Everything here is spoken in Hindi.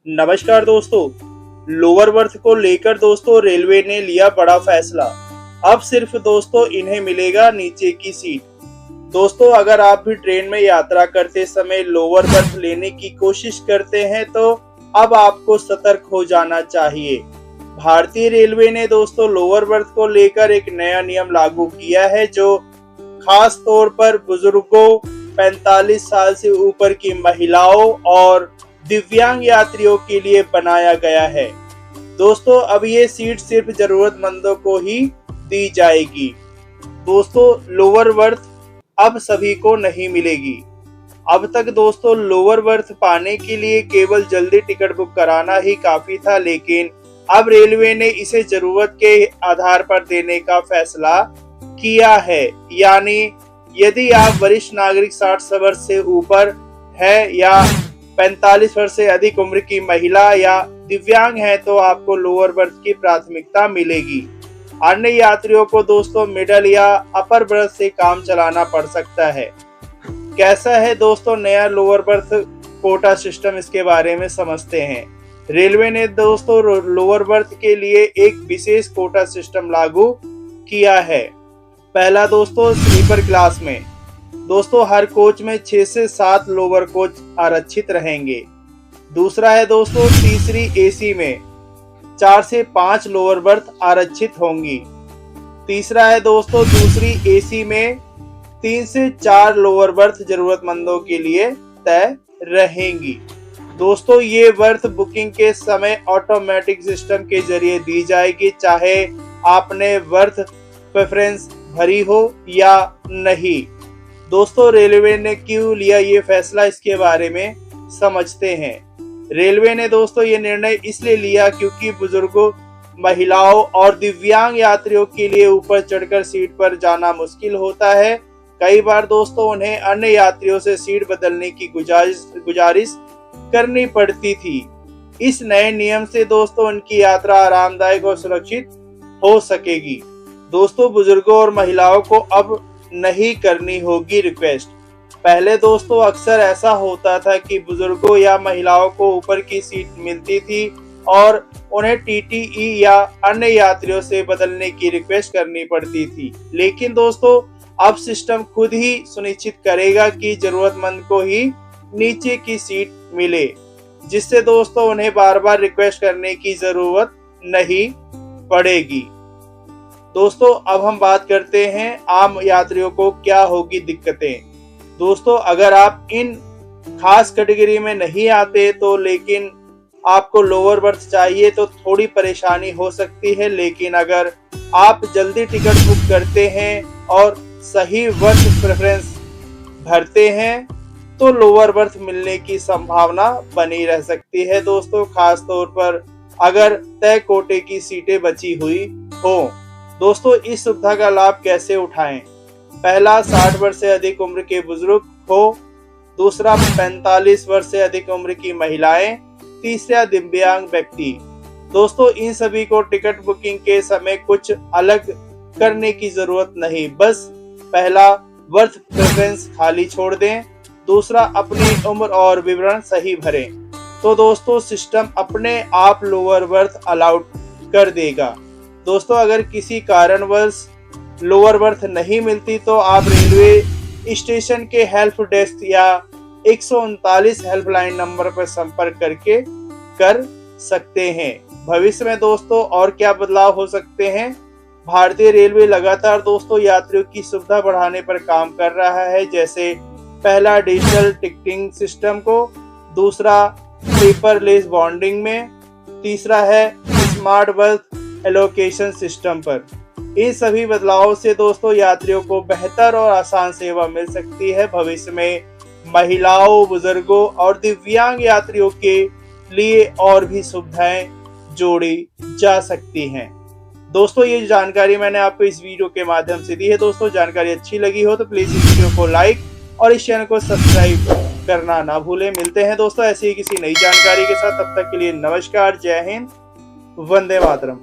नमस्कार दोस्तों। लोअर बर्थ को लेकर दोस्तों रेलवे ने लिया बड़ा फैसला। अब सिर्फ दोस्तों इन्हें मिलेगा नीचे की सीट। दोस्तों अगर आप भी ट्रेन में यात्रा करते समय लोअर बर्थ लेने की कोशिश करते हैं तो अब आपको सतर्क हो जाना चाहिए। भारतीय रेलवे ने दोस्तों लोअर बर्थ को लेकर एक नया नियम लागू किया है जो खास तौर पर बुजुर्गों, 45 साल से ऊपर की महिलाओं और दिव्यांग यात्रियों के लिए बनाया गया है। दोस्तों अब ये सीट सिर्फ जरूरतमंदों को ही दी जाएगी। दोस्तों लोअर बर्थ अब सभी को नहीं मिलेगी। अब तक दोस्तों लोअर बर्थ पाने के लिए केवल जल्दी टिकट बुक कराना ही काफी था, लेकिन अब रेलवे ने इसे जरूरत के आधार पर देने का फैसला किया है। यानी यदि आप वरिष्ठ नागरिक 60 वर्ष से ऊपर है या 45 वर्ष से अधिक उम्र की महिला या दिव्यांग है तो आपको लोअर बर्थ की प्राथमिकता मिलेगी। अन्य यात्रियों को दोस्तों मिडल या अपर बर्थ से काम चलाना पड़ सकता है। कैसा है दोस्तों नया लोअर बर्थ कोटा सिस्टम, इसके बारे में समझते हैं। रेलवे ने दोस्तों लोअर बर्थ के लिए एक विशेष कोटा सिस्टम लागू किया है। पहला दोस्तों स्लीपर क्लास में दोस्तों हर कोच में 6 से 7 लोअर कोच आरक्षित रहेंगे। दूसरा है दोस्तों तीसरी एसी में 4 से 5 लोअर बर्थ आरक्षित होंगी। तीसरा है दोस्तों दूसरी एसी में 3 से 4 लोअर बर्थ जरूरतमंदों के लिए तय रहेंगी। दोस्तों ये बर्थ बुकिंग के समय ऑटोमेटिक सिस्टम के जरिए दी जाएगी, चाहे आपने बर्थ प्रेफरेंस भरी हो या नहीं। दोस्तों रेलवे ने क्यों लिया ये फैसला, इसके बारे में समझते हैं। रेलवे ने दोस्तों ये निर्णय इसलिए लिया क्योंकि बुजुर्गों, महिलाओं और दिव्यांग यात्रियों के लिए ऊपर चढ़कर सीट पर जाना मुश्किल होता है। कई बार दोस्तों उन्हें अन्य यात्रियों से सीट बदलने की गुजारिश करनी पड़ती थी। इस नए नियम से दोस्तों उनकी यात्रा आरामदायक और सुरक्षित हो सकेगी। दोस्तों बुजुर्गों और महिलाओं को अब नहीं करनी होगी रिक्वेस्ट। पहले दोस्तों अक्सर ऐसा होता था कि बुजुर्गों या महिलाओं को ऊपर की सीट मिलती थी और उन्हें टीटीई या अन्य यात्रियों से बदलने की रिक्वेस्ट करनी पड़ती थी। लेकिन दोस्तों अब सिस्टम खुद ही सुनिश्चित करेगा कि जरूरतमंद को ही नीचे की सीट मिले, जिससे दोस्तों उन्हें बार बार रिक्वेस्ट करने की जरूरत नहीं पड़ेगी। दोस्तों अब हम बात करते हैं आम यात्रियों को क्या होगी दिक्कतें। दोस्तों अगर आप इन खास कैटेगरी में नहीं आते तो लेकिन आपको लोअर बर्थ चाहिए तो थोड़ी परेशानी हो सकती है, लेकिन अगर आप जल्दी टिकट बुक करते हैं और सही बर्थ प्रेफरेंस भरते हैं तो लोअर बर्थ मिलने की संभावना बनी रह सकती है। दोस्तों खास तौर पर अगर तय कोटे की सीटें बची हुई हो। दोस्तों इस सुविधा का लाभ कैसे उठाएं? पहला 60 वर्ष से अधिक उम्र के बुजुर्ग हो, दूसरा 45 वर्ष से अधिक उम्र की महिलाएं, तीसरा दिव्यांग व्यक्ति। दोस्तों इन सभी को टिकट बुकिंग के समय कुछ अलग करने की जरूरत नहीं, बस पहला बर्थ प्रेफरेंस खाली छोड़ दें, दूसरा अपनी उम्र और विवरण सही भरें तो दोस्तों सिस्टम अपने आप लोअर बर्थ अलाउड कर देगा। दोस्तों अगर किसी कारणवश लोअर बर्थ नहीं मिलती तो आप रेलवे स्टेशन के हेल्प डेस्क या 139 हेल्पलाइन नंबर पर संपर्क करके कर सकते हैं। भविष्य में दोस्तों और क्या बदलाव हो सकते हैं? भारतीय रेलवे लगातार दोस्तों यात्रियों की सुविधा बढ़ाने पर काम कर रहा है, जैसे पहला डिजिटल टिकटिंग सिस्टम को, दूसरा पेपरलेस बॉन्डिंग में, तीसरा है स्मार्ट बर्थ एलोकेशन सिस्टम पर। इन सभी बदलावों से दोस्तों यात्रियों को बेहतर और आसान सेवा मिल सकती है। भविष्य में महिलाओं, बुजुर्गों और दिव्यांग यात्रियों के लिए और भी सुविधाएं जोड़ी जा सकती हैं। दोस्तों ये जानकारी मैंने आपको इस वीडियो के माध्यम से दी है। दोस्तों जानकारी अच्छी लगी हो तो प्लीज इस वीडियो को लाइक और इस चैनल को सब्सक्राइब करना ना भूलें। मिलते हैं दोस्तों ऐसी ही किसी नई जानकारी के साथ, तब तक के लिए नमस्कार, जय हिंद, वंदे मातरम।